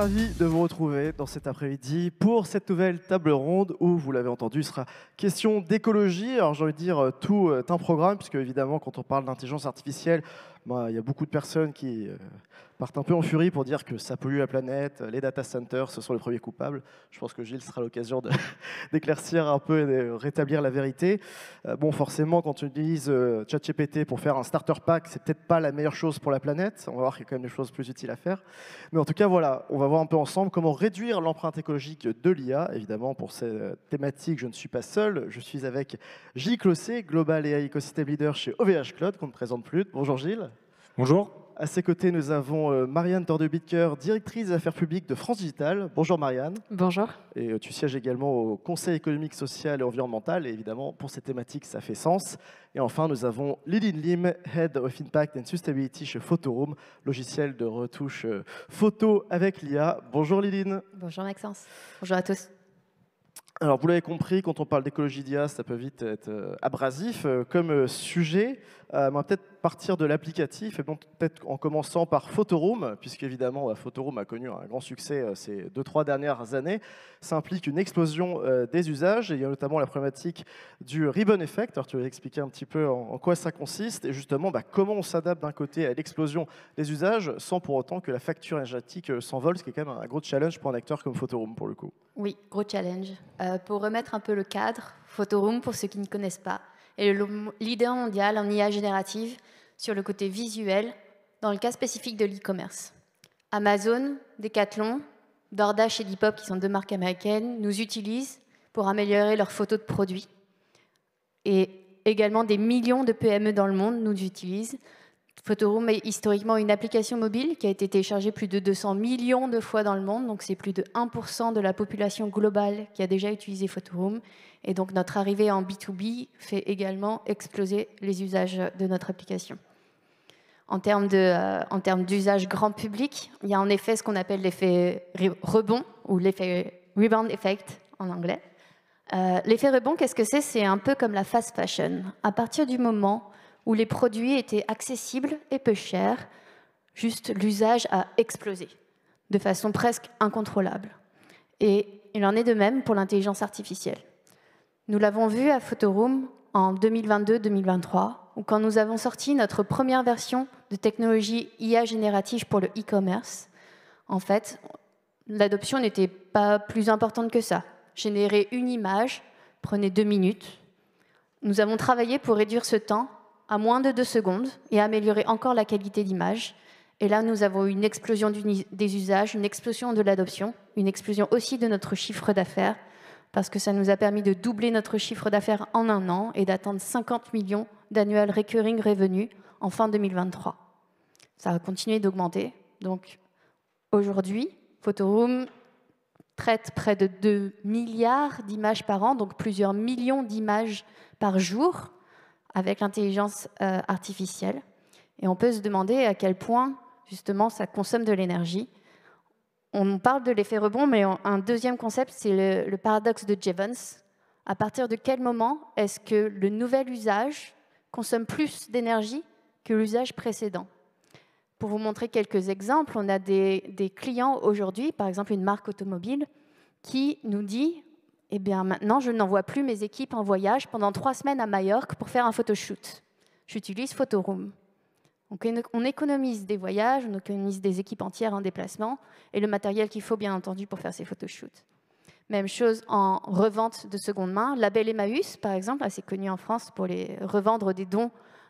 ravi de vous retrouver dans cet après-midi pour cette nouvelle table ronde où, vous l'avez entendu, il sera question d'écologie. Alors j'ai envie de dire tout un programme, puisque évidemment quand on parle d'intelligence artificielle, il y a beaucoup de personnes qui partent un peu en furie pour dire que ça pollue la planète, les data centers, ce sont les premiers coupables. Je pense que Gilles sera l'occasion d'éclaircir un peu et de rétablir la vérité. Bon, forcément, quand on utilise ChatGPT pour faire un starter pack, c'est peut-être pas la meilleure chose pour la planète. On va voir qu'il y a quand même des choses plus utiles à faire. Mais en tout cas, voilà, on va voir un peu ensemble comment réduire l'empreinte écologique de l'IA. Évidemment, pour cette thématique, je ne suis pas seul. Je suis avec Gilles Clossé, Global AI Ecosystem Leader chez OVH Cloud, qu'on ne présente plus. Bonjour Gilles. Bonjour. À ses côtés, nous avons Marianne Tordebitker, directrice des affaires publiques de France Digital. Bonjour Marianne. Bonjour. Et tu sièges également au Conseil économique, social et environnemental. Et évidemment, pour cette thématique, ça fait sens. Et enfin, nous avons Liline Lim, Head of Impact and Sustainability chez Photoroom, logiciel de retouche photo avec l'IA. Bonjour Liline. Bonjour Maxence. Bonjour à tous. Alors, vous l'avez compris, quand on parle d'écologie d'IA, ça peut vite être abrasif comme sujet. On va peut-être partir de l'applicatif, et bon, peut-être en commençant par Photoroom, puisqu'évidemment, Photoroom a connu un grand succès ces 2-3 dernières années. Ça implique une explosion des usages, et il y a notamment la problématique du ribbon effect. Alors, tu vas expliquer un petit peu en quoi ça consiste, et justement, comment on s'adapte d'un côté à l'explosion des usages, sans pour autant que la facture énergétique s'envole, ce qui est quand même un gros challenge pour un acteur comme Photoroom, pour le coup. Oui, gros challenge. Pour remettre un peu le cadre, Photoroom, pour ceux qui ne connaissent pas, est le leader mondial en IA générative sur le côté visuel, dans le cas spécifique de l'e-commerce. Amazon, Decathlon, DoorDash et Depop, qui sont deux marques américaines, nous utilisent pour améliorer leurs photos de produits. Et également des millions de PME dans le monde nous utilisent. Photoroom est historiquement une application mobile qui a été téléchargée plus de 200 millions de fois dans le monde, donc c'est plus de 1% de la population globale qui a déjà utilisé Photoroom. Et donc notre arrivée en B2B fait également exploser les usages de notre application. En termes d'usage grand public, il y a en effet ce qu'on appelle l'effet rebond, ou l'effet rebound effect en anglais. L'effet rebond, qu'est-ce que c'est? C'est un peu comme la fast fashion. À partir du moment où les produits étaient accessibles et peu chers, juste l'usage a explosé de façon presque incontrôlable. Et il en est de même pour l'intelligence artificielle. Nous l'avons vu à Photoroom en 2022-2023, où quand nous avons sorti notre première version de technologie IA générative pour le e-commerce, en fait, l'adoption n'était pas plus importante que ça. Générer une image prenait 2 minutes. Nous avons travaillé pour réduire ce temps à moins de 2 secondes et améliorer encore la qualité d'image. Et là, nous avons eu une explosion des usages, une explosion de l'adoption, une explosion aussi de notre chiffre d'affaires, parce que ça nous a permis de doubler notre chiffre d'affaires en 1 an et d'atteindre 50 millions d'annual recurring revenus en fin 2023. Ça a continué d'augmenter. Donc aujourd'hui, Photoroom traite près de 2 milliards d'images par an, donc plusieurs millions d'images par jour, avec l'intelligence artificielle. Et on peut se demander à quel point, justement, ça consomme de l'énergie. On parle de l'effet rebond, mais un deuxième concept, c'est le paradoxe de Jevons. À partir de quel moment est-ce que le nouvel usage consomme plus d'énergie que l'usage précédent? Pour vous montrer quelques exemples, on a des clients aujourd'hui, par exemple une marque automobile, qui nous dit eh bien, maintenant, je n'envoie plus mes équipes en voyage pendant 3 semaines à Majorque pour faire un photoshoot. J'utilise Photoroom. Donc, on économise des voyages, on économise des équipes entières en déplacement et le matériel qu'il faut, bien entendu, pour faire ces photoshoots. Même chose en revente de seconde main. Label Emmaüs, par exemple, assez connu en France pour les revendre des dons,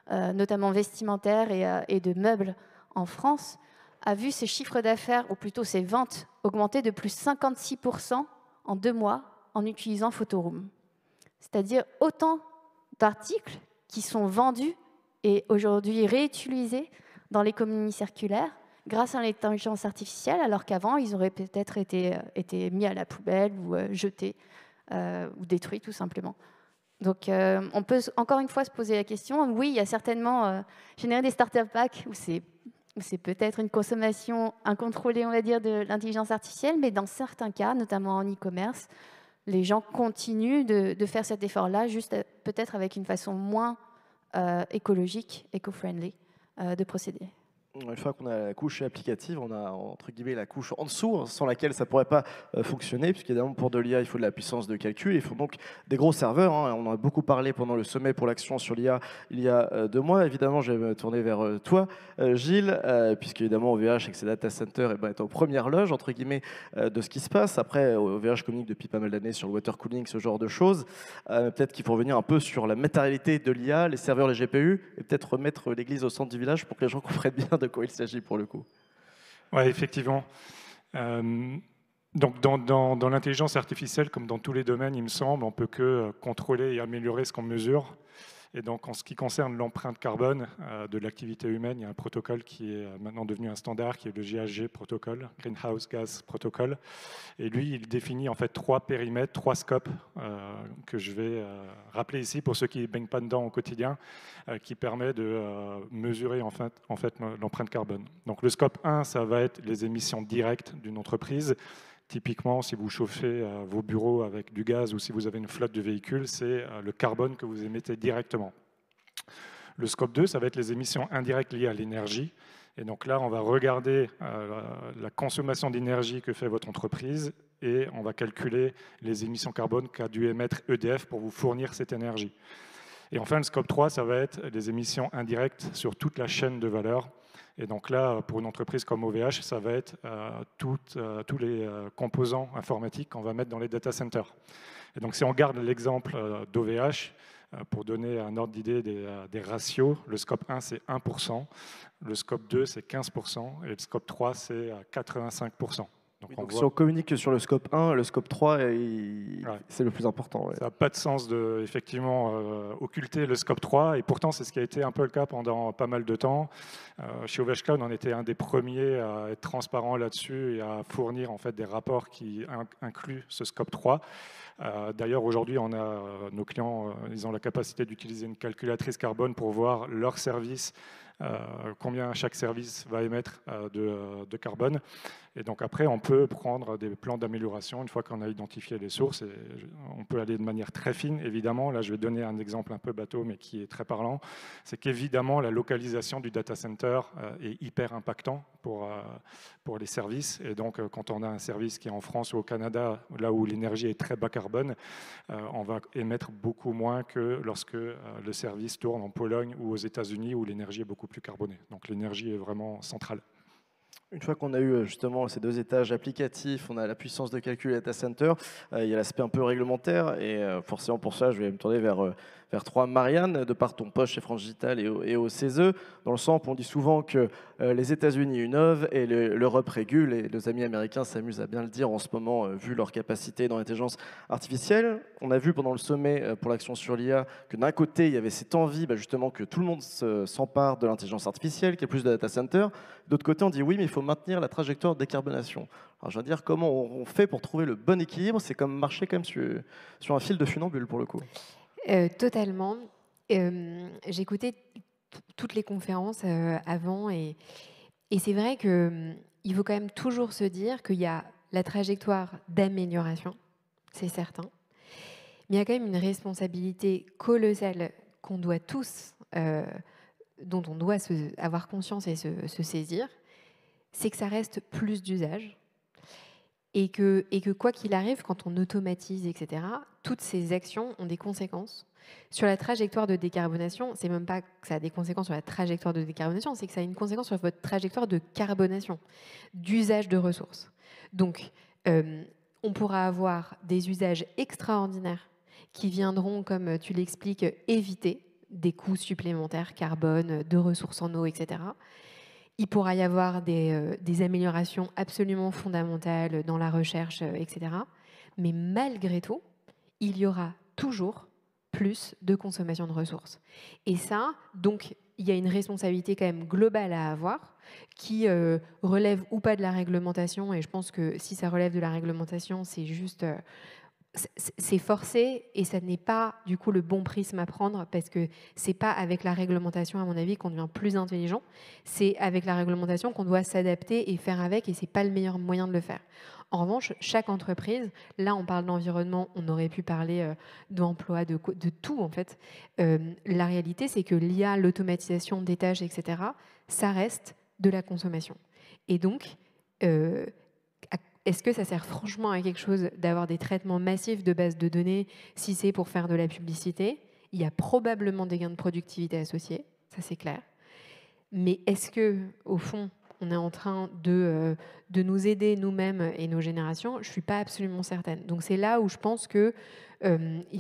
notamment vestimentaires et de meubles en France, a vu ses chiffres d'affaires, ou plutôt ses ventes, augmenter de plus 56% en 2 mois en utilisant Photoroom. C'est-à-dire autant d'articles qui sont vendus et aujourd'hui réutilisés dans l'économie circulaire grâce à l'intelligence artificielle, alors qu'avant, ils auraient peut-être été mis à la poubelle ou jetés ou détruits tout simplement. Donc, on peut encore une fois se poser la question, oui, il y a certainement générer des starter packs où c'est peut-être une consommation incontrôlée, on va dire, de l'intelligence artificielle, mais dans certains cas, notamment en e-commerce, les gens continuent de faire cet effort-là, juste peut-être avec une façon moins écologique, éco-friendly, de procéder. Une fois qu'on a la couche applicative, on a entre guillemets la couche en dessous, hein, sans laquelle ça ne pourrait pas fonctionner, puisqu'évidemment pour de l'IA, il faut de la puissance de calcul, il faut donc des gros serveurs. Hein. On en a beaucoup parlé pendant le sommet pour l'action sur l'IA il y a 2 mois. Évidemment, je vais me tourner vers toi, Gilles, puisque évidemment OVH avec ses data centers est aux premières loges entre guillemets de ce qui se passe. Après, OVH communique depuis pas mal d'années sur le water cooling, ce genre de choses. Peut-être qu'il faut revenir un peu sur la matérialité de l'IA, les serveurs, les GPU, et peut-être remettre l'église au centre du village pour que les gens comprennent bien de quoi il s'agit pour le coup. Oui, effectivement. Donc dans l'intelligence artificielle, comme dans tous les domaines, il me semble, on ne peut que contrôler et améliorer ce qu'on mesure. Et donc, en ce qui concerne l'empreinte carbone de l'activité humaine, il y a un protocole qui est maintenant devenu un standard, qui est le GHG protocole, Greenhouse Gas Protocol. Et lui, il définit en fait 3 périmètres, 3 scopes que je vais rappeler ici pour ceux qui ne baignent pas dedans au quotidien, qui permet de mesurer en fait l'empreinte carbone. Donc, le scope 1, ça va être les émissions directes d'une entreprise. Typiquement, si vous chauffez vos bureaux avec du gaz ou si vous avez une flotte de véhicules, c'est le carbone que vous émettez directement. Le scope 2, ça va être les émissions indirectes liées à l'énergie. Et donc là, on va regarder la consommation d'énergie que fait votre entreprise et on va calculer les émissions carbone qu'a dû émettre EDF pour vous fournir cette énergie. Et enfin, le scope 3, ça va être les émissions indirectes sur toute la chaîne de valeur. Et donc là, pour une entreprise comme OVH, ça va être tous les composants informatiques qu'on va mettre dans les data centers. Et donc si on garde l'exemple d'OVH, pour donner un ordre d'idée des ratios, le scope 1, c'est 1%, le scope 2, c'est 15%, et le scope 3, c'est 85%. Donc si on communique que sur le scope 1, le scope 3, c'est le plus important. Ouais. Ça n'a pas de sens de, effectivement, occulter le scope 3, et pourtant c'est ce qui a été un peu le cas pendant pas mal de temps. Chez OVH Cloud, on était un des premiers à être transparent là-dessus et à fournir en fait, des rapports qui incluent ce scope 3. D'ailleurs, aujourd'hui, on a nos clients, ils ont la capacité d'utiliser une calculatrice carbone pour voir leur service, combien chaque service va émettre de carbone. Et donc après, on peut prendre des plans d'amélioration une fois qu'on a identifié les sources. Et on peut aller de manière très fine, évidemment. Là, je vais donner un exemple un peu bateau, mais qui est très parlant. C'est qu'évidemment, la localisation du data center est hyper impactant pour les services. Et donc, quand on a un service qui est en France ou au Canada, là où l'énergie est très bas carbone, on va émettre beaucoup moins que lorsque le service tourne en Pologne ou aux États-Unis, où l'énergie est beaucoup plus carbonée. Donc, l'énergie est vraiment centrale. Une fois qu'on a eu justement ces 2 étages applicatifs, on a la puissance de calcul data center, il y a l'aspect un peu réglementaire et forcément pour ça, je vais me tourner vers toi, Marianne, de par ton poste chez France Digital et au CESE. Dans le sens, on dit souvent que les États-Unis innovent et l'Europe régule, et nos amis américains s'amusent à bien le dire en ce moment, vu leur capacité dans l'intelligence artificielle. On a vu pendant le sommet pour l'action sur l'IA que d'un côté, il y avait cette envie justement que tout le monde s'empare de l'intelligence artificielle, qu'il y ait plus de data centers. D'autre côté, on dit oui, mais il faut maintenir la trajectoire de décarbonation. Alors je veux dire, comment on fait pour trouver le bon équilibre? C'est comme marcher quand même sur un fil de funambule pour le coup. Totalement. J'écoutais toutes les conférences avant et c'est vrai qu'il faut quand même toujours se dire qu'il y a la trajectoire d'amélioration, c'est certain, mais il y a quand même une responsabilité colossale qu'on doit tous, dont on doit avoir conscience et se saisir, c'est que ça reste plus d'usage. Et que quoi qu'il arrive, quand on automatise, etc., toutes ces actions ont des conséquences. Sur la trajectoire de décarbonation, c'est même pas que ça a des conséquences sur la trajectoire de décarbonation, c'est que ça a une conséquence sur votre trajectoire de carbonation, d'usage de ressources. Donc, on pourra avoir des usages extraordinaires qui viendront, comme tu l'expliques, éviter des coûts supplémentaires carbone, de ressources en eau, etc. Il pourra y avoir des améliorations absolument fondamentales dans la recherche, etc. Mais malgré tout, il y aura toujours plus de consommation de ressources. Et ça, donc, il y a une responsabilité quand même globale à avoir qui relève ou pas de la réglementation. Et je pense que si ça relève de la réglementation, c'est juste... c'est forcé et ça n'est pas du coup le bon prisme à prendre parce que c'est pas avec la réglementation à mon avis qu'on devient plus intelligent, c'est avec la réglementation qu'on doit s'adapter et faire avec et c'est pas le meilleur moyen de le faire. En revanche, chaque entreprise, là on parle d'environnement, on aurait pu parler d'emploi, de tout en fait. La réalité c'est que l'IA, l'automatisation des tâches, etc., ça reste de la consommation. Et donc, est-ce que ça sert franchement à quelque chose d'avoir des traitements massifs de bases de données si c'est pour faire de la publicité? Il y a probablement des gains de productivité associés, ça c'est clair. Mais est-ce que, au fond, on est en train de nous aider nous-mêmes et nos générations? Je ne suis pas absolument certaine. Donc c'est là où je pense qu'il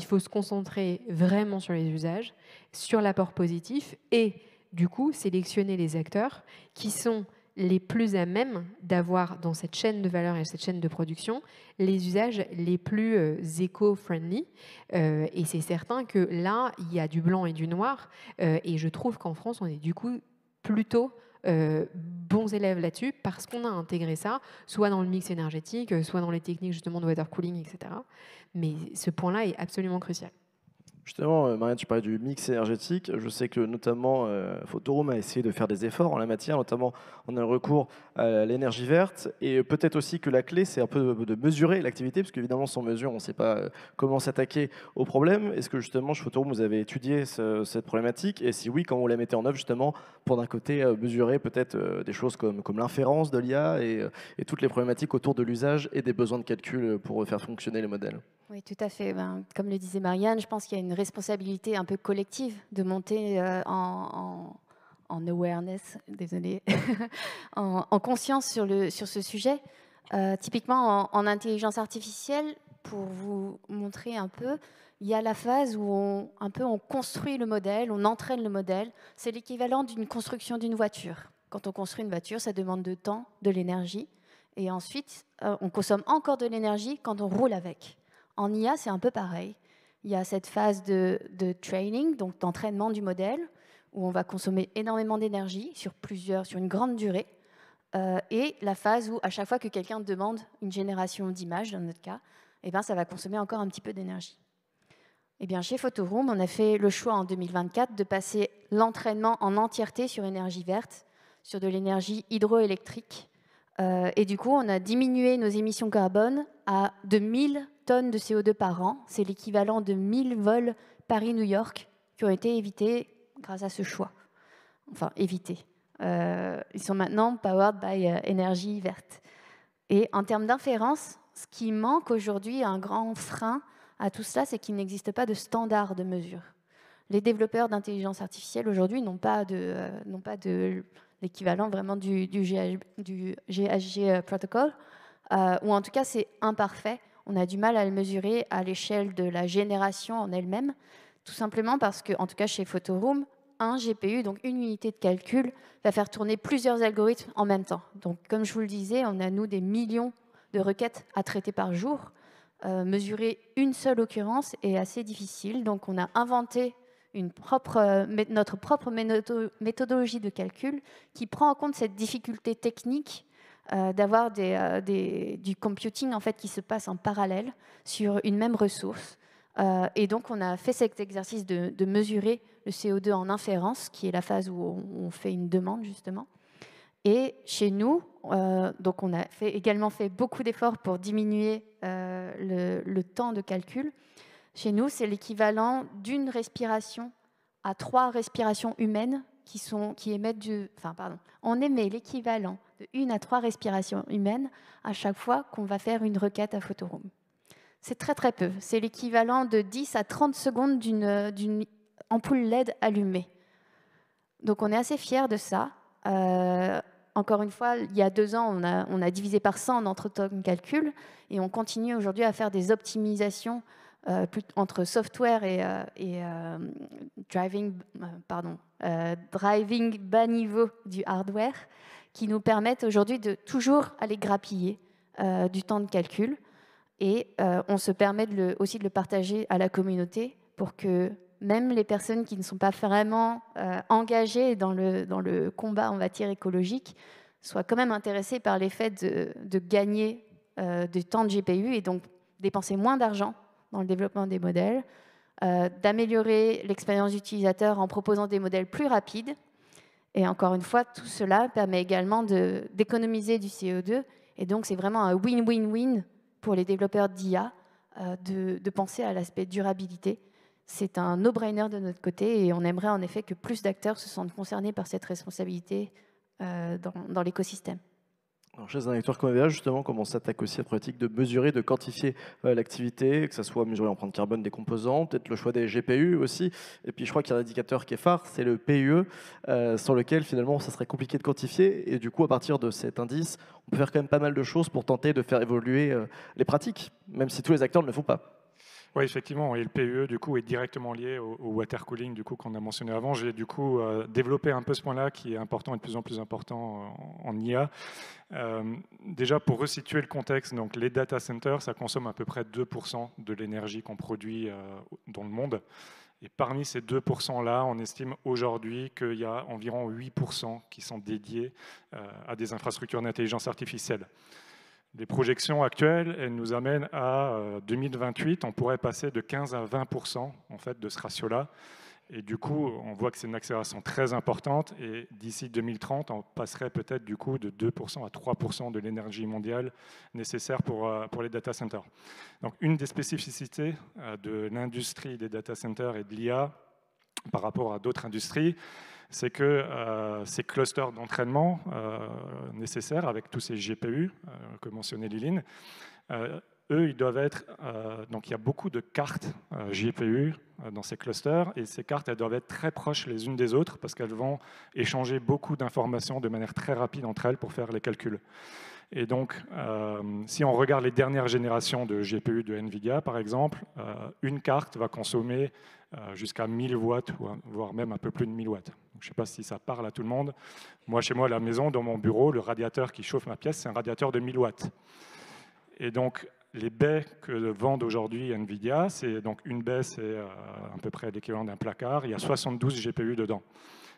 faut se concentrer vraiment sur les usages, sur l'apport positif et du coup sélectionner les acteurs qui sont les plus à même d'avoir dans cette chaîne de valeur et cette chaîne de production les usages les plus éco-friendly. Et c'est certain que là, il y a du blanc et du noir. Et je trouve qu'en France, on est du coup plutôt bons élèves là-dessus parce qu'on a intégré ça, soit dans le mix énergétique, soit dans les techniques justement de water cooling, etc. Mais ce point-là est absolument crucial. Justement, Marianne, tu parlais du mix énergétique. Je sais que notamment Photoroom a essayé de faire des efforts en la matière, notamment on a le recours à l'énergie verte. Et peut-être aussi que la clé, c'est un peu de mesurer l'activité, parce qu'évidemment, sans mesure, on ne sait pas comment s'attaquer au problème. Est-ce que justement, chez Photoroom, vous avez étudié cette problématique? Et si oui, comment vous la mettez en œuvre justement pour d'un côté mesurer peut-être des choses comme l'inférence de l'IA et toutes les problématiques autour de l'usage et des besoins de calcul pour faire fonctionner les modèles? Oui, tout à fait. Comme le disait Marianne, je pense qu'il y a une responsabilité un peu collective de monter en awareness, désolée, en conscience sur ce sujet. Typiquement, en intelligence artificielle, pour vous montrer un peu, il y a la phase où on construit le modèle, on entraîne le modèle. C'est l'équivalent d'une construction d'une voiture. Quand on construit une voiture, ça demande de temps, de l'énergie. Et ensuite, on consomme encore de l'énergie quand on roule avec. En IA, c'est un peu pareil. Il y a cette phase de training, donc d'entraînement du modèle, où on va consommer énormément d'énergie sur une grande durée. Et la phase où, à chaque fois que quelqu'un demande une génération d'images, dans notre cas, eh ben, ça va consommer encore un petit peu d'énergie. Eh bien, chez Photoroom, on a fait le choix en 2024 de passer l'entraînement en entièreté sur énergie verte, sur de l'énergie hydroélectrique. Et du coup, on a diminué nos émissions carbone de 1000 tonnes de CO2 par an. C'est l'équivalent de 1000 vols Paris-New York qui ont été évités grâce à ce choix. Enfin, évités. Ils sont maintenant powered by énergie verte. Et en termes d'inférence, ce qui manque aujourd'hui, un grand frein à tout cela, c'est qu'il n'existe pas de standard de mesure. Les développeurs d'intelligence artificielle aujourd'hui n'ont pas de l'équivalent vraiment du GHG protocol, ou en tout cas c'est imparfait. On a du mal à le mesurer à l'échelle de la génération en elle-même, tout simplement parce que, en tout cas chez Photoroom, un GPU, donc une unité de calcul, va faire tourner plusieurs algorithmes en même temps. Donc comme je vous le disais, on a nous des millions de requêtes à traiter par jour. Mesurer une seule occurrence est assez difficile, donc on a inventé notre propre méthodologie de calcul qui prend en compte cette difficulté technique d'avoir du computing en fait, qui se passe en parallèle sur une même ressource. Et donc, on a fait cet exercice de mesurer le CO2 en inférence, qui est la phase où on fait une demande, justement. Et chez nous, donc on a également fait beaucoup d'efforts pour diminuer le temps de calcul. Chez nous, c'est l'équivalent d'une respiration à 3 respirations humaines qui émettent on émet l'équivalent de 1 à 3 respirations humaines à chaque fois qu'on va faire une requête à Photoroom. C'est très très peu. C'est l'équivalent de 10 à 30 secondes d'une ampoule LED allumée. Donc on est assez fiers de ça. Encore une fois, il y a 2 ans, on a divisé par 100 notre temps de calcul et on continue aujourd'hui à faire des optimisations entre software et driving bas niveau du hardware qui nous permettent aujourd'hui de toujours aller grappiller du temps de calcul. Et on se permet aussi de le partager à la communauté pour que même les personnes qui ne sont pas vraiment engagées dans le combat, on va dire, écologique, soient quand même intéressées par l'effet de gagner du temps de GPU et donc dépenser moins d'argent dans le développement des modèles, d'améliorer l'expérience d'utilisateur en proposant des modèles plus rapides. Et encore une fois, tout cela permet également d'économiser du CO2. Et donc, c'est vraiment un win-win-win pour les développeurs d'IA de penser à l'aspect durabilité. C'est un no-brainer de notre côté et on aimerait en effet que plus d'acteurs se sentent concernés par cette responsabilité dans l'écosystème. Alors, chez un acteur comme EVH, justement, comme on s'attaque aussi à la problématique de mesurer, de quantifier l'activité, que ce soit mesurer l'empreinte carbone des composants, peut-être le choix des GPU aussi. Et puis je crois qu'il y a un indicateur qui est phare, c'est le PUE, sur lequel finalement ça serait compliqué de quantifier. Et du coup, à partir de cet indice, on peut faire quand même pas mal de choses pour tenter de faire évoluer les pratiques, même si tous les acteurs ne le font pas. Oui, effectivement, et le PUE du coup est directement lié au water cooling du coup qu'on a mentionné avant. J'ai du coup développé un peu ce point-là qui est important et de plus en plus important en IA. Déjà pour resituer le contexte, donc les data centers, ça consomme à peu près 2% de l'énergie qu'on produit dans le monde. Et parmi ces 2%-là, on estime aujourd'hui qu'il y a environ 8% qui sont dédiés à des infrastructures d'intelligence artificielle. Les projections actuelles, elles nous amènent à 2028, on pourrait passer de 15 à 20% en fait, de ce ratio-là. Et du coup, on voit que c'est une accélération très importante. Et d'ici 2030, on passerait peut-être du coup de 2% à 3% de l'énergie mondiale nécessaire pour les data centers. Donc, une des spécificités de l'industrie des data centers et de l'IA par rapport à d'autres industries, c'est que ces clusters d'entraînement nécessaires avec tous ces GPU que mentionnait Liline, eux, ils doivent être... donc, il y a beaucoup de cartes GPU dans ces clusters, et ces cartes, elles doivent être très proches les unes des autres parce qu'elles vont échanger beaucoup d'informations de manière très rapide entre elles pour faire les calculs. Et donc, si on regarde les dernières générations de GPU de NVIDIA, par exemple, une carte va consommer jusqu'à 1000 watts, voire même un peu plus de 1000 watts. Donc, je ne sais pas si ça parle à tout le monde. Moi, chez moi, à la maison, dans mon bureau, le radiateur qui chauffe ma pièce, c'est un radiateur de 1000 watts. Et donc, les baies que vendent aujourd'hui NVIDIA, c'est donc une baie, c'est à peu près l'équivalent d'un placard. Il y a 72 GPU dedans.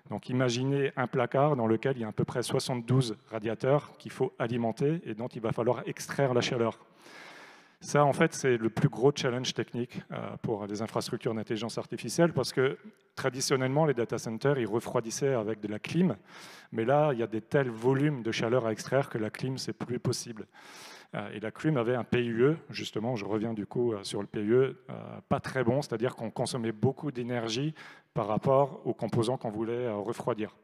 Donc imaginez un placard dans lequel il y a à peu près 72 radiateurs qu'il faut alimenter et dont il va falloir extraire la chaleur. Ça, en fait, c'est le plus gros challenge technique pour les infrastructures d'intelligence artificielle parce que traditionnellement, les data centers, ils refroidissaient avec de la clim. Mais là, il y a des tels volumes de chaleur à extraire que la clim, c'est plus possible. Et la clim avait un PUE, justement, je reviens du coup sur le PUE, pas très bon, c'est-à-dire qu'on consommait beaucoup d'énergie par rapport aux composants qu'on voulait refroidir.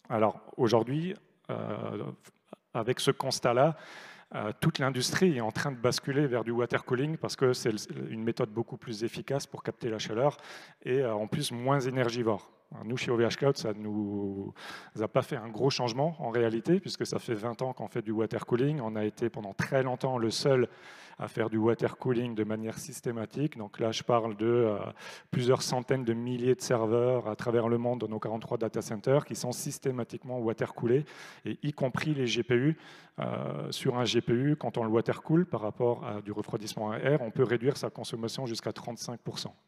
Alors aujourd'hui, avec ce constat-là, toute l'industrie est en train de basculer vers du water cooling parce que c'est une méthode beaucoup plus efficace pour capter la chaleur et en plus moins énergivore. Nous, chez OVH Cloud, ça ne nous a pas fait un gros changement en réalité, puisque ça fait 20 ans qu'on fait du water cooling. On a été pendant très longtemps le seul à faire du water cooling de manière systématique. Donc là, je parle de plusieurs centaines de milliers de serveurs à travers le monde dans nos 43 data centers qui sont systématiquement water coolés, et y compris les GPU. Sur un GPU, quand on le water cool par rapport à du refroidissement à air, on peut réduire sa consommation jusqu'à 35%.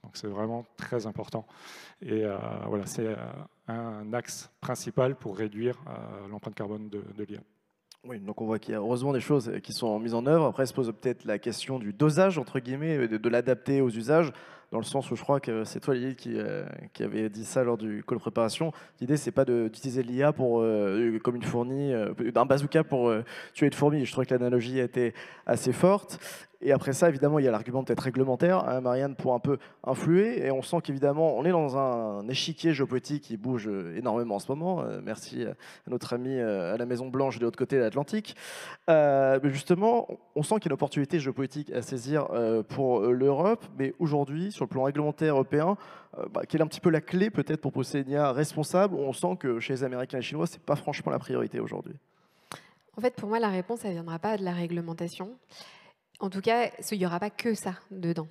Donc c'est vraiment très important. Et voilà, c'est un axe principal pour réduire l'empreinte carbone de l'IA. Oui, donc on voit qu'il y a heureusement des choses qui sont mises en œuvre. Après, se pose peut-être la question du dosage, entre guillemets, de l'adapter aux usages, dans le sens où je crois que c'est toi, Lily, qui avait dit ça lors du call préparation. L'idée, c'est pas d'utiliser l'IA comme une fourmi, un bazooka pour tuer une fourmi. Je trouve que l'analogie était assez forte. Et après ça, évidemment, il y a l'argument peut-être réglementaire, hein, Marianne, pour un peu influer. Et on sent qu'évidemment, on est dans un échiquier géopolitique qui bouge énormément en ce moment. Merci à notre ami à la Maison-Blanche de l'autre côté de l'Atlantique. Mais justement, on sent qu'il y a une opportunité géopolitique à saisir pour l'Europe. Mais aujourd'hui, sur le plan réglementaire européen, quelle est un petit peu la clé peut-être pour pousser une IA responsable? On sent que chez les Américains et les Chinois, ce n'est pas franchement la priorité aujourd'hui. En fait, pour moi, la réponse, ça ne viendra pas de la réglementation. En tout cas, il n'y aura pas que ça dedans.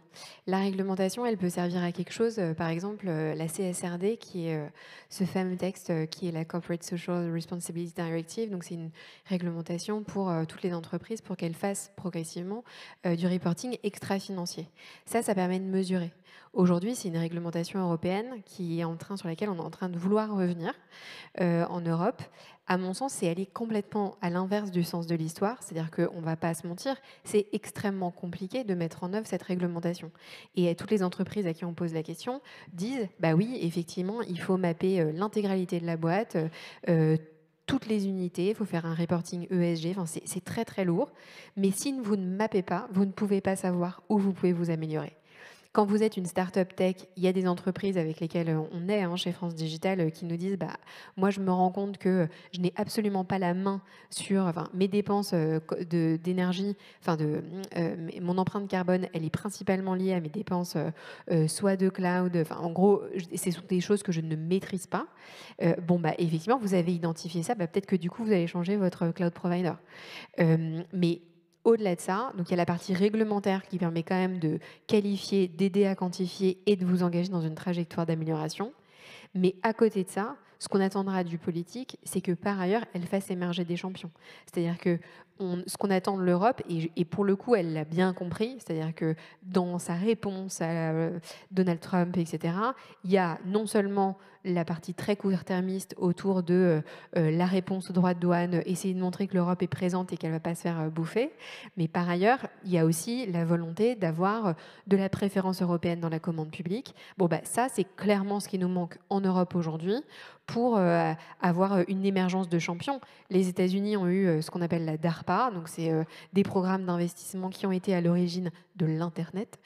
La réglementation, elle peut servir à quelque chose. Par exemple, la CSRD, qui est ce fameux texte qui est la Corporate Social Responsibility Directive. Donc, c'est une réglementation pour toutes les entreprises pour qu'elles fassent progressivement du reporting extra-financier. Ça permet de mesurer. Aujourd'hui, c'est une réglementation européenne sur laquelle on est en train de vouloir revenir en Europe. À mon sens, c'est aller complètement à l'inverse du sens de l'histoire. C'est-à-dire qu'on ne va pas se mentir, c'est extrêmement compliqué de mettre en œuvre cette réglementation. Et toutes les entreprises à qui on pose la question disent « bah oui, effectivement, il faut mapper l'intégralité de la boîte, toutes les unités, il faut faire un reporting ESG, enfin, c'est très très lourd. Mais si vous ne mappez pas, vous ne pouvez pas savoir où vous pouvez vous améliorer. » quand vous êtes une start-up tech, il y a des entreprises avec lesquelles on est chez France Digital qui nous disent moi, je me rends compte que je n'ai absolument pas la main sur mes dépenses d'énergie, mon empreinte carbone, elle est principalement liée à mes dépenses soit de cloud, en gros, ce sont des choses que je ne maîtrise pas. Effectivement, vous avez identifié ça, peut-être que du coup, vous allez changer votre cloud provider. Mais au-delà de ça, donc il y a la partie réglementaire qui permet quand même de qualifier, d'aider à quantifier et de vous engager dans une trajectoire d'amélioration. Mais à côté de ça, ce qu'on attendra du politique, c'est que par ailleurs, elle fasse émerger des champions. C'est-à-dire que ce qu'on attend de l'Europe, et pour le coup, elle l'a bien compris, c'est-à-dire que dans sa réponse à Donald Trump, etc., il y a non seulement la partie très court-termiste autour de la réponse aux droits de douane, essayer de montrer que l'Europe est présente et qu'elle ne va pas se faire bouffer, mais par ailleurs, il y a aussi la volonté d'avoir de la préférence européenne dans la commande publique. Ça, c'est clairement ce qui nous manque en Europe aujourd'hui pour avoir une émergence de champions. Les États-Unis ont eu ce qu'on appelle la DARPA, donc c'est des programmes d'investissement qui ont été à l'origine de l'Internet.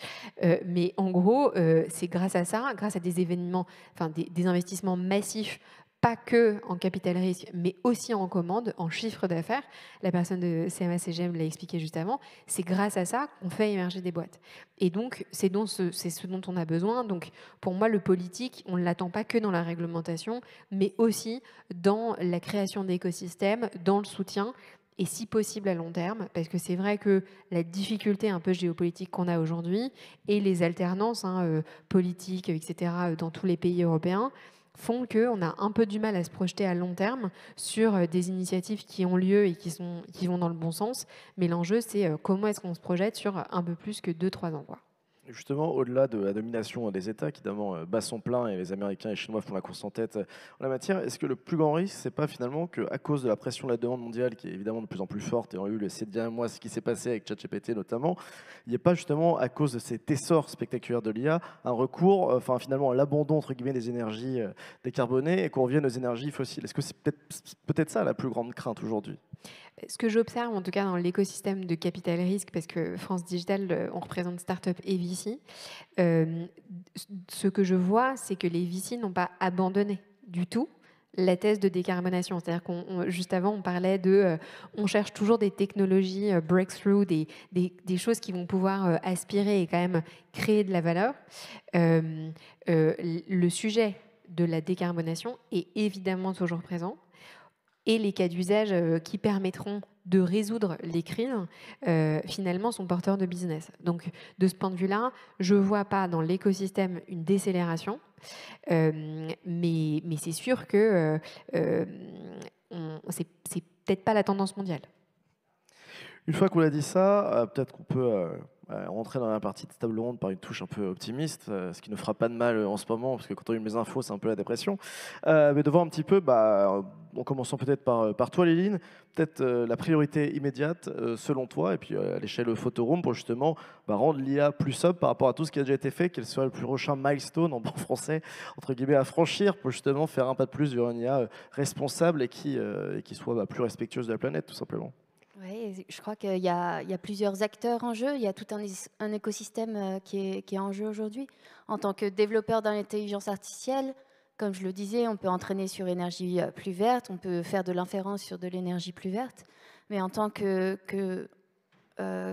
Mais en gros, c'est grâce à ça, grâce à des événements, des investissements massifs, pas que en capital risque, mais aussi en commande, en chiffre d'affaires. La personne de CMA-CGM l'a expliqué juste avant. C'est grâce à ça qu'on fait émerger des boîtes. Et donc, c'est ce dont on a besoin. Donc, pour moi, le politique, on ne l'attend pas que dans la réglementation, mais aussi dans la création d'écosystèmes, dans le soutien, et si possible à long terme, parce que c'est vrai que la difficulté un peu géopolitique qu'on a aujourd'hui et les alternances politiques, etc., dans tous les pays européens, font qu'on a un peu du mal à se projeter à long terme sur des initiatives qui ont lieu et qui vont dans le bon sens. Mais l'enjeu, c'est comment est-ce qu'on se projette sur un peu plus que 2-3 ans, quoi. Justement, au-delà de la domination des États, qui évidemment bat son plein et les Américains et les Chinois font la course en tête en la matière, est-ce que le plus grand risque, c'est pas finalement qu'à cause de la pression de la demande mondiale, qui est évidemment de plus en plus forte, et on a eu ces derniers mois ce qui s'est passé avec ChatGPT notamment, il n'y a pas justement, à cause de cet essor spectaculaire de l'IA, un recours, finalement à l'abandon entre guillemets des énergies décarbonées et qu'on revienne aux énergies fossiles? Est-ce que c'est peut-être ça la plus grande crainte aujourd'hui? Ce que j'observe, en tout cas dans l'écosystème de capital risque, parce que France Digital, on représente start-up et VC, ce que je vois, c'est que les VC n'ont pas abandonné du tout la thèse de décarbonation. C'est-à-dire juste avant, on parlait on cherche toujours des technologies breakthrough, des choses qui vont pouvoir aspirer et quand même créer de la valeur. Le sujet de la décarbonation est évidemment toujours présent. Et les cas d'usage qui permettront de résoudre les crises, finalement, sont porteurs de business. Donc, de ce point de vue-là, je ne vois pas dans l'écosystème une décélération, mais c'est sûr que c'est peut-être pas la tendance mondiale. Une fois qu'on a dit ça, peut-être qu'on peut rentrer dans la partie de table ronde par une touche un peu optimiste, ce qui ne fera pas de mal en ce moment, parce que quand on a eu mes infos, c'est un peu la dépression. Mais de voir un petit peu, en commençant peut-être par toi, Liline, peut-être la priorité immédiate, selon toi, et puis à l'échelle Photoroom, pour justement rendre l'IA plus sobre par rapport à tout ce qui a déjà été fait, quel serait le plus prochain milestone, en bon français, entre guillemets, à franchir pour justement faire un pas de plus vers une IA responsable et qui soit plus respectueuse de la planète, tout simplement. Oui, je crois qu'il y a plusieurs acteurs en jeu. Il y a tout un écosystème qui est en jeu aujourd'hui. En tant que développeur dans l'intelligence artificielle, comme je le disais, on peut entraîner sur énergie plus verte, on peut faire de l'inférence sur de l'énergie plus verte. Mais en tant que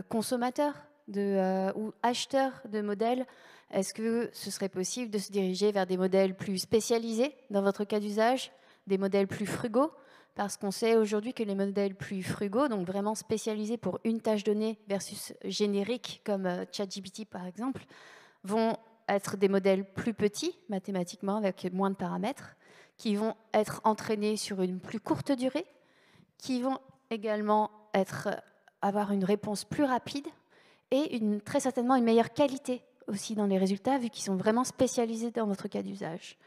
consommateur ou acheteur de modèles, est-ce que ce serait possible de se diriger vers des modèles plus spécialisés dans votre cas d'usage, des modèles plus frugaux? Parce qu'on sait aujourd'hui que les modèles plus frugaux, donc vraiment spécialisés pour une tâche donnée versus génériques comme ChatGPT par exemple, vont être des modèles plus petits mathématiquement avec moins de paramètres, qui vont être entraînés sur une plus courte durée, qui vont également avoir une réponse plus rapide et très certainement une meilleure qualité aussi dans les résultats vu qu'ils sont vraiment spécialisés dans votre cas d'usage.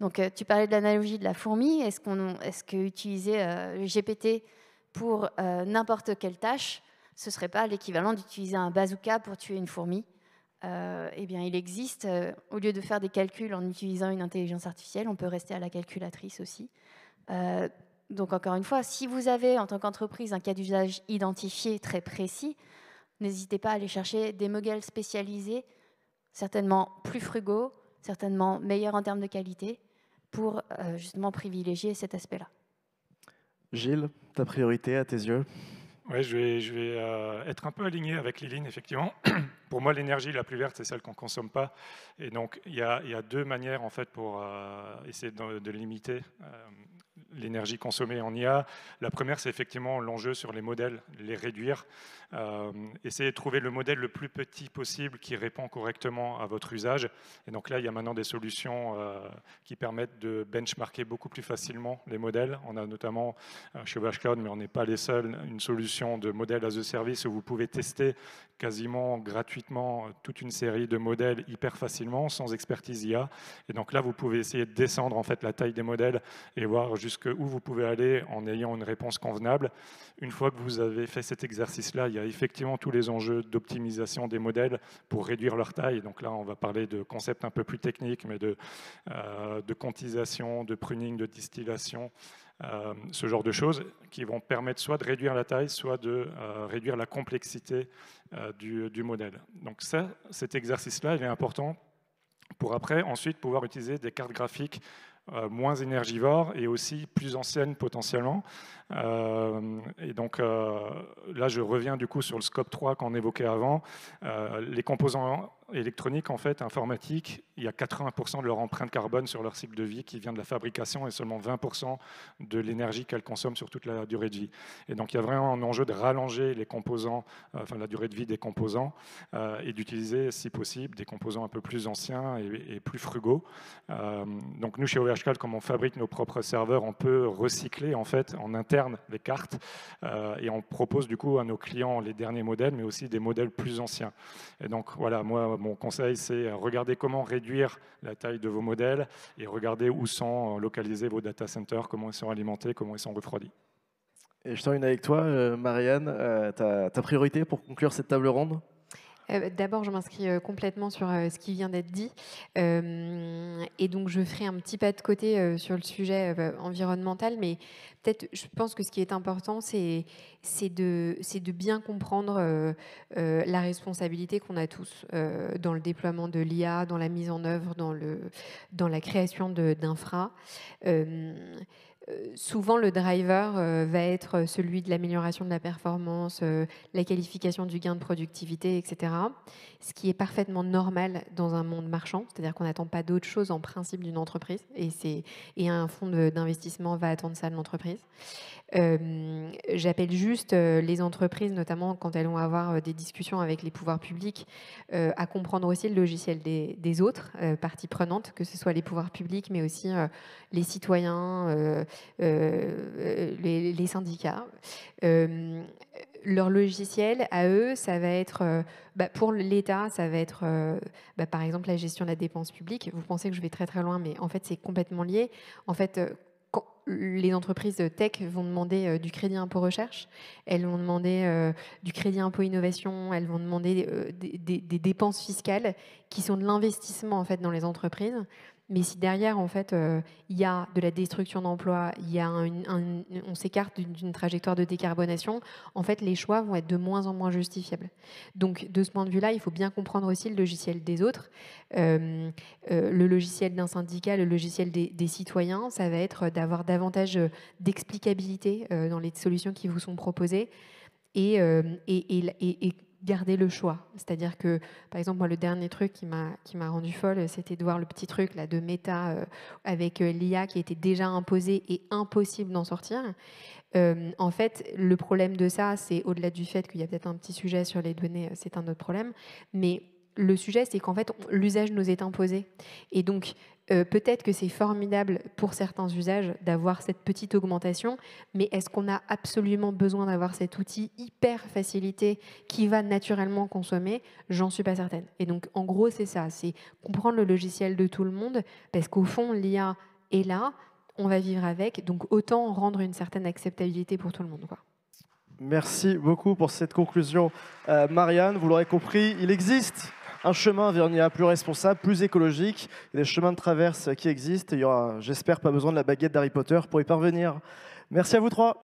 Donc, tu parlais de l'analogie de la fourmi. Est-ce que utiliser le GPT pour n'importe quelle tâche, ce ne serait pas l'équivalent d'utiliser un bazooka pour tuer une fourmi? Eh bien, il existe, au lieu de faire des calculs en utilisant une intelligence artificielle, on peut rester à la calculatrice aussi. Donc, encore une fois, si vous avez, en tant qu'entreprise, un cas d'usage identifié très précis, n'hésitez pas à aller chercher des modèles spécialisés certainement plus frugaux, certainement meilleurs en termes de qualité, pour justement privilégier cet aspect-là. Gilles, ta priorité à tes yeux? Oui, je vais être un peu aligné avec Liline, effectivement. Pour moi, l'énergie la plus verte, c'est celle qu'on ne consomme pas. Et donc, il y a deux manières, en fait, pour essayer de limiter l'énergie consommée en IA. La première, c'est effectivement l'enjeu sur les modèles, les réduire. Essayer de trouver le modèle le plus petit possible qui répond correctement à votre usage. Et donc là, il y a maintenant des solutions qui permettent de benchmarker beaucoup plus facilement les modèles. On a notamment chez OVH Cloud, mais on n'est pas les seuls, une solution de modèle as a service où vous pouvez tester quasiment gratuitement toute une série de modèles hyper facilement, sans expertise IA. Et donc là, vous pouvez essayer de descendre en fait la taille des modèles et voir jusqu'où vous pouvez aller en ayant une réponse convenable. Une fois que vous avez fait cet exercice-là, il y a effectivement tous les enjeux d'optimisation des modèles pour réduire leur taille. Donc là, on va parler de concepts un peu plus techniques, mais de quantisation, de pruning, de distillation, ce genre de choses qui vont permettre soit de réduire la taille, soit de réduire la complexité du modèle. Donc ça, cet exercice-là, il est important pour après, ensuite, pouvoir utiliser des cartes graphiques moins énergivores et aussi plus anciennes potentiellement. Et donc là, je reviens du coup sur le scope 3 qu'on évoquait avant. Les composants électroniques, en fait, informatiques, il y a 80% de leur empreinte carbone sur leur cycle de vie qui vient de la fabrication et seulement 20% de l'énergie qu'elles consomment sur toute la durée de vie. Et donc, il y a vraiment un enjeu de rallonger les composants, enfin la durée de vie des composants et d'utiliser, si possible, des composants un peu plus anciens et plus frugaux. Donc, nous, chez OVH Cloud, comme on fabrique nos propres serveurs, on peut recycler, en fait, en interne les cartes et on propose, du coup, à nos clients les derniers modèles, mais aussi des modèles plus anciens. Et donc, voilà, moi, mon conseil, c'est regarder comment réduire la taille de vos modèles et regarder où sont localisés vos data centers, comment ils sont alimentés, comment ils sont refroidis. Et je termine avec toi, Marianne. Ta priorité pour conclure cette table ronde? D'abord, je m'inscris complètement sur ce qui vient d'être dit. Et donc, je ferai un petit pas de côté sur le sujet environnemental. Mais peut-être, je pense que ce qui est important, c'est de bien comprendre la responsabilité qu'on a tous dans le déploiement de l'IA, dans la mise en œuvre, dans la création d'infra. Souvent, le driver va être celui de l'amélioration de la performance, la qualification du gain de productivité, etc. Ce qui est parfaitement normal dans un monde marchand, c'est-à-dire qu'on n'attend pas d'autre chose en principe d'une entreprise, et un fonds d'investissement va attendre ça de l'entreprise. J'appelle juste les entreprises, notamment quand elles vont avoir des discussions avec les pouvoirs publics, à comprendre aussi le logiciel des autres parties prenantes, que ce soit les pouvoirs publics, mais aussi les citoyens, les syndicats. Leur logiciel, à eux, ça va être, pour l'État, ça va être, par exemple, la gestion de la dépense publique. Vous pensez que je vais très très loin, mais en fait, c'est complètement lié. En fait, quand les entreprises tech vont demander du crédit impôt recherche, elles vont demander du crédit impôt innovation, elles vont demander des dépenses fiscales qui sont de l'investissement en fait dans les entreprises. Mais si derrière, en fait, il y a de la destruction d'emplois, on s'écarte d'une trajectoire de décarbonation, en fait, les choix vont être de moins en moins justifiables. Donc, de ce point de vue-là, il faut bien comprendre aussi le logiciel des autres. Le logiciel d'un syndicat, le logiciel des citoyens, ça va être d'avoir davantage d'explicabilité dans les solutions qui vous sont proposées et garder le choix. C'est-à-dire que, par exemple, moi, le dernier truc qui m'a rendu folle, c'était de voir le petit truc là, de Meta avec l'IA qui était déjà imposé et impossible d'en sortir. En fait, le problème de ça, c'est au-delà du fait qu'il y a peut-être un petit sujet sur les données, c'est un autre problème, mais le sujet, c'est qu'en fait, l'usage nous est imposé. Et donc, peut-être que c'est formidable pour certains usages d'avoir cette petite augmentation, mais est-ce qu'on a absolument besoin d'avoir cet outil hyper facilité qui va naturellement consommer? J'en suis pas certaine. Et donc, en gros, c'est ça, c'est comprendre le logiciel de tout le monde, parce qu'au fond, l'IA est là, on va vivre avec, donc autant rendre une certaine acceptabilité pour tout le monde, quoi. Merci beaucoup pour cette conclusion. Marianne, vous l'aurez compris, il existe un chemin vers une IA plus responsable, plus écologique. Il y a des chemins de traverse qui existent. Il y aura, j'espère, pas besoin de la baguette d'Harry Potter pour y parvenir. Merci à vous trois.